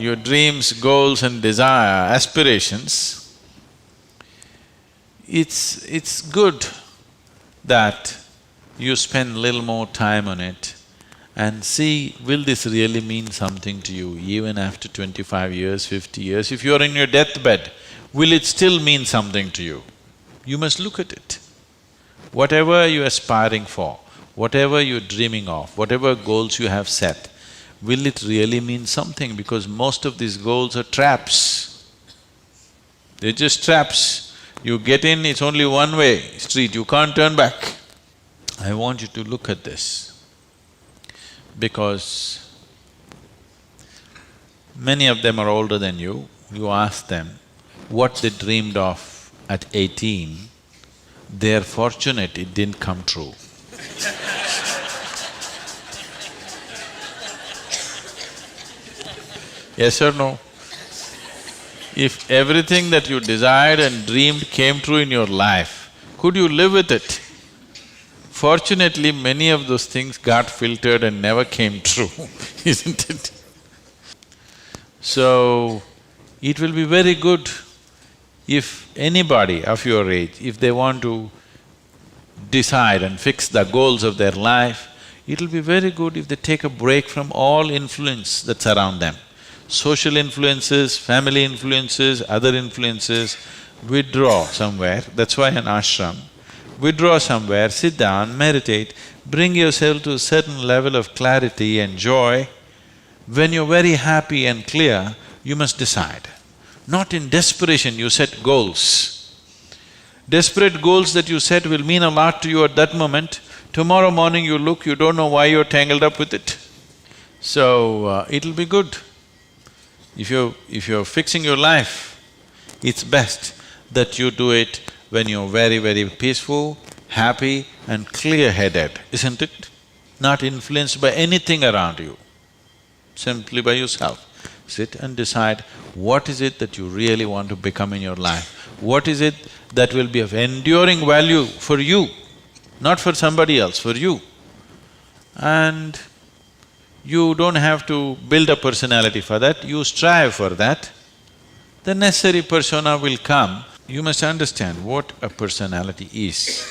your dreams, goals and desire, aspirations, it's good that you spend little more time on it and see, will this really mean something to you even after 25 years, 50 years? If you're in your deathbed, will it still mean something to you? You must look at it. Whatever you're aspiring for, whatever you're dreaming of, whatever goals you have set, will it really mean something? Because most of these goals are traps. They're just traps. You get in, it's only one-way street, you can't turn back. I want you to look at this, because many of them are older than you. You ask them what they dreamed of at 18, they're fortunate it didn't come true. Yes or no? If everything that you desired and dreamed came true in your life, could you live with it? Fortunately, many of those things got filtered and never came true, isn't it? So, it will be very good if anybody of your age, if they want to decide and fix the goals of their life, it'll be very good if they take a break from all influence that's around them. Social influences, family influences, other influences, withdraw somewhere, that's why an ashram. Withdraw somewhere, sit down, meditate, bring yourself to a certain level of clarity and joy. When you're very happy and clear, you must decide. Not in desperation you set goals. Desperate goals that you set will mean a lot to you at that moment. Tomorrow morning you look, you don't know why you're tangled up with it. So, it'll be good. If you're fixing your life, it's best that you do it when you're very, very peaceful, happy and clear-headed, isn't it? Not influenced by anything around you, simply by yourself. Sit and decide what is it that you really want to become in your life. What is it that will be of enduring value for you, not for somebody else, for you. And you don't have to build a personality for that, you strive for that. The necessary persona will come. You must understand what a personality is.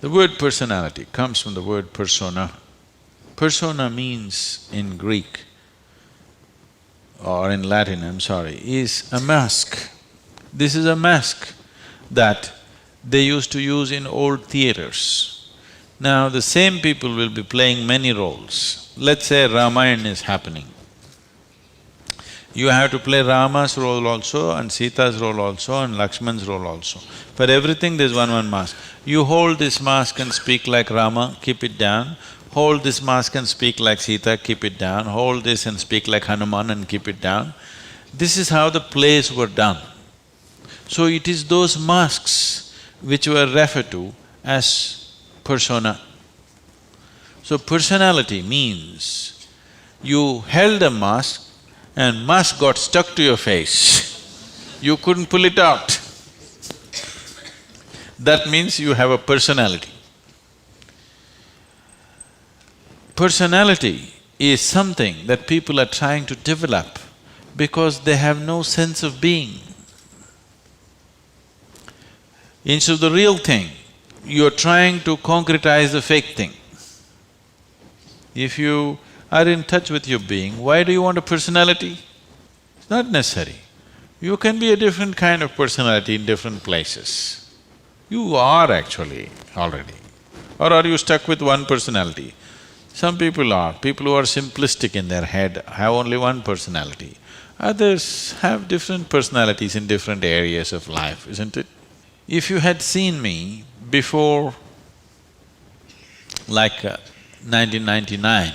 The word personality comes from the word persona. Persona means in Greek or in Latin, I'm sorry, is a mask. This is a mask that they used to use in old theaters. Now the same people will be playing many roles. Let's say Ramayana is happening. You have to play Rama's role also and Sita's role also and Lakshman's role also. For everything there's one mask. You hold this mask and speak like Rama, keep it down. Hold this mask and speak like Sita, keep it down. Hold this and speak like Hanuman and keep it down. This is how the plays were done. So it is those masks which were referred to as persona. So personality means you held a mask and mask got stuck to your face, you couldn't pull it out. That means you have a personality. Personality is something that people are trying to develop because they have no sense of being. Instead of the real thing, you're trying to concretize the fake thing. If you are in touch with your being, why do you want a personality? It's not necessary. You can be a different kind of personality in different places. You are actually already. Or are you stuck with one personality? Some people are. People who are simplistic in their head have only one personality. Others have different personalities in different areas of life, isn't it? If you had seen me before like 1999,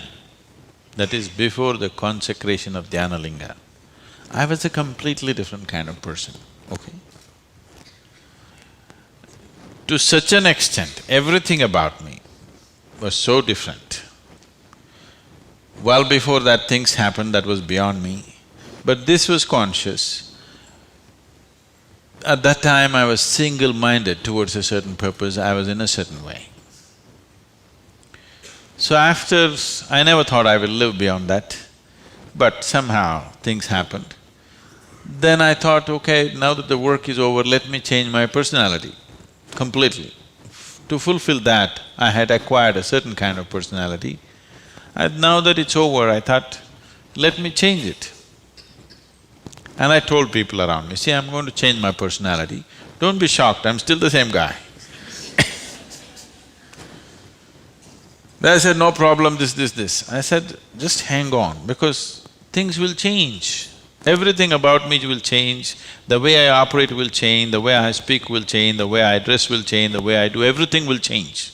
that is before the consecration of Dhyanalinga, I was a completely different kind of person, okay? To such an extent, everything about me was so different. Well before that things happened that was beyond me, but this was conscious. At that time I was single-minded towards a certain purpose, I was in a certain way. So after… I never thought I will live beyond that. but somehow things happened. Then I thought, okay, now that the work is over, let me change my personality completely. To fulfill that, I had acquired a certain kind of personality. And now that it's over, I thought, let me change it. And I told people around me, see, I'm going to change my personality. Don't be shocked, I'm still the same guy. They said, no problem, this. I said, just hang on, because things will change. Everything about me will change, the way I operate will change, the way I speak will change, the way I dress will change, the way I do, everything will change.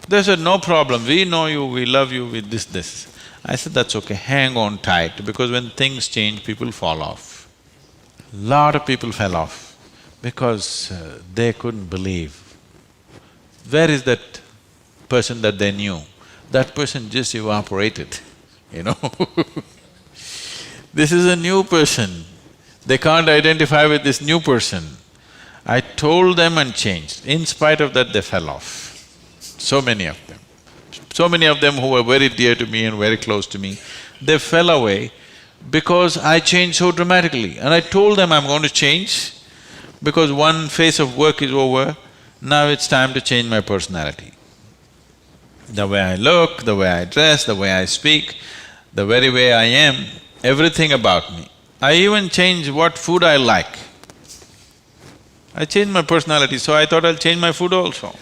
They said, no problem, we know you, we love you with this. I said, that's okay, hang on tight, because when things change, people fall off. Lot of people fell off because they couldn't believe. Where is that person that they knew? That person just evaporated, you know This is a new person, they can't identify with this new person. I told them and changed. In spite of that, they fell off. So many of them. So many of them who were very dear to me and very close to me, they fell away because I changed so dramatically. And I told them I'm going to change because one phase of work is over, now it's time to change my personality. The way I look, the way I dress, the way I speak, the very way I am, everything about me. I even changed what food I like. I changed my personality, so I thought I'll change my food also.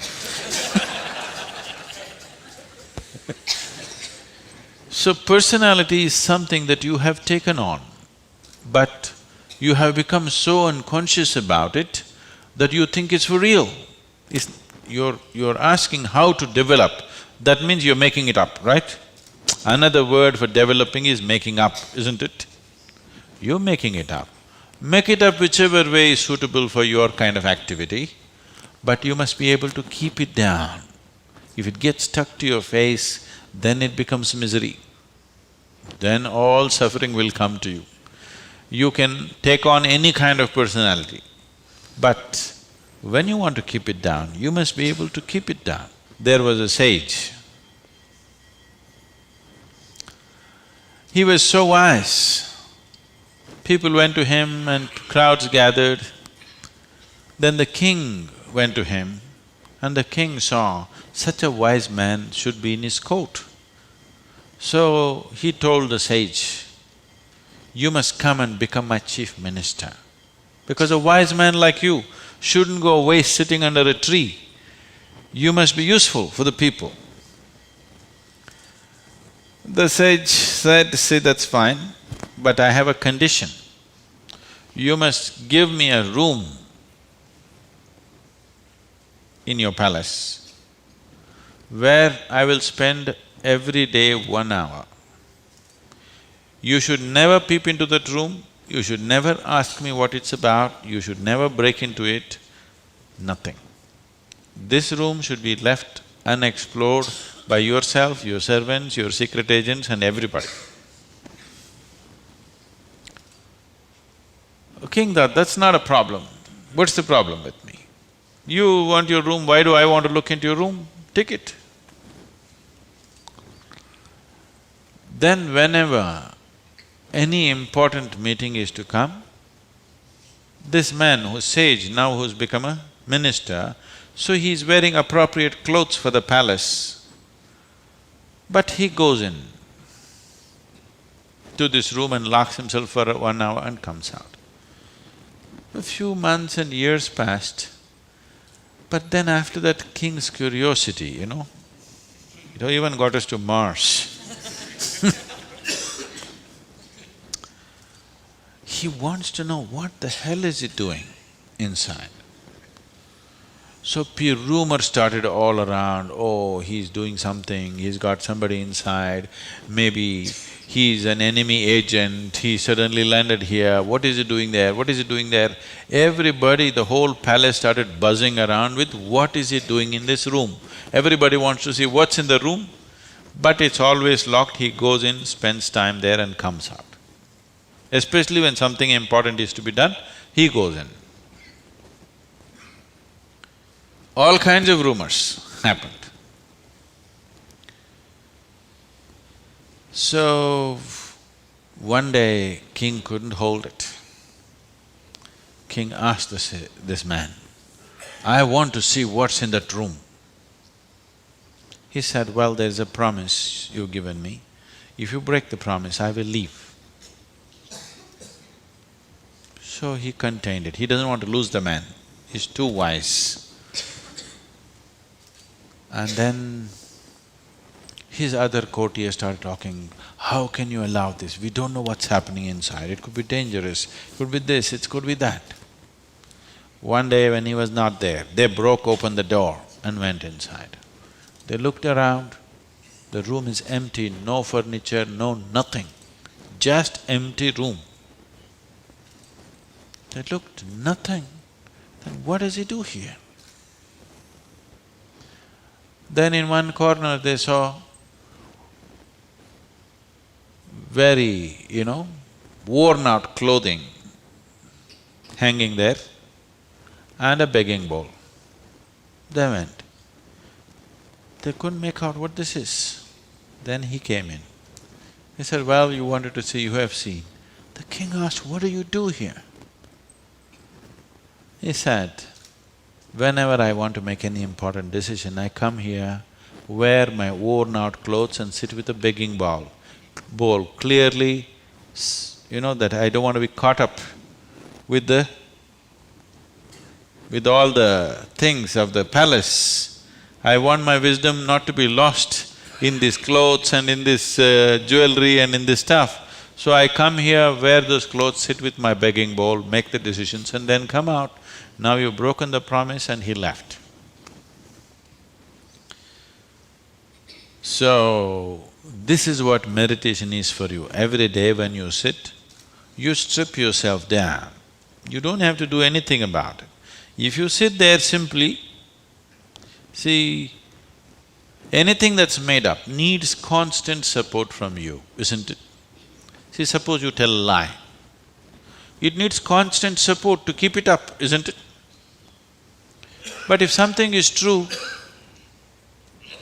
So personality is something that you have taken on, but you have become so unconscious about it that you think it's for real. You're asking how to develop, that means you're making it up, right? Another word for developing is making up, isn't it? You're making it up. Make it up whichever way is suitable for your kind of activity, but you must be able to keep it down. If it gets stuck to your face, then it becomes misery. Then all suffering will come to you. You can take on any kind of personality, but when you want to keep it down, you must be able to keep it down. There was a sage. He was so wise. People went to him and crowds gathered. Then the king went to him and the king saw such a wise man should be in his court. So he told the sage, you must come and become my chief minister, because a wise man like you shouldn't go away sitting under a tree. You must be useful for the people. The sage said, see, that's fine, but I have a condition. You must give me a room in your palace where I will spend every day 1 hour. You should never peep into that room, you should never ask me what it's about, you should never break into it, nothing. This room should be left unexplored by yourself, your servants, your secret agents and everybody. King thought, that's not a problem. What's the problem with me? You want your room, why do I want to look into your room? Take it. Then whenever any important meeting is to come, this man who's sage, now who's become a minister, so he's wearing appropriate clothes for the palace, but he goes in to this room and locks himself for 1 hour and comes out. A few months and years passed, but then after that, king's curiosity, it even got us to Mars. He wants to know what the hell is he doing inside. So rumor started all around, oh, he's doing something, he's got somebody inside, maybe he's an enemy agent, he suddenly landed here, what is he doing there, what is he doing there? Everybody, the whole palace started buzzing around with what is he doing in this room. Everybody wants to see what's in the room, but it's always locked, he goes in, spends time there and comes out. Especially when something important is to be done, he goes in. All kinds of rumors happened. So, One day, king couldn't hold it. King asked this man, "I want to see what's in that room." He said, "Well, there's a promise you've given me. If you break the promise, I will leave." So he contained it. He doesn't want to lose the man. He's too wise. And then his other courtiers started talking, "How can you allow this? We don't know what's happening inside. It could be dangerous, it could be this, it could be that." One day when he was not there, they broke open the door and went inside. They looked around, the room is empty, no furniture, no nothing, just empty room. They looked, nothing. Then what does he do here? Then in one corner they saw very, worn out clothing hanging there and a begging bowl. They went. They couldn't make out what this is. Then he came in. He said, "Well, you wanted to see, you have seen." The king asked, "What do you do here?" He said, "Whenever I want to make any important decision, I come here, wear my worn-out clothes and sit with a begging bowl, clearly, that I don't want to be caught up with all the things of the palace. I want my wisdom not to be lost in these clothes and in this jewelry and in this stuff. So I come here, wear those clothes, sit with my begging bowl, make the decisions and then come out. Now you've broken the promise," and he left. So, this is what meditation is for you. Every day when you sit, you strip yourself down. You don't have to do anything about it. If you sit there simply, see, anything that's made up needs constant support from you, isn't it? See, suppose you tell a lie. It needs constant support to keep it up, isn't it? But if something is true,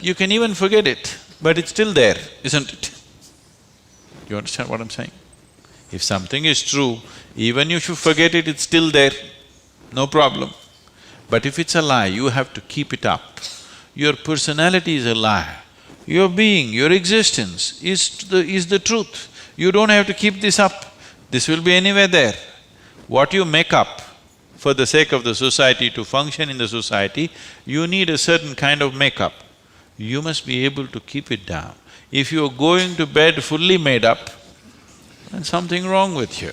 you can even forget it, but it's still there, isn't it? You understand what I'm saying? If something is true, even if you forget it, it's still there, no problem. But if it's a lie, you have to keep it up. Your personality is a lie. Your being, your existence is the truth. You don't have to keep this up. This will be anywhere there. What you make up for the sake of the society, to function in the society, you need a certain kind of makeup. You must be able to keep it down. If you're going to bed fully made up, then something wrong with you.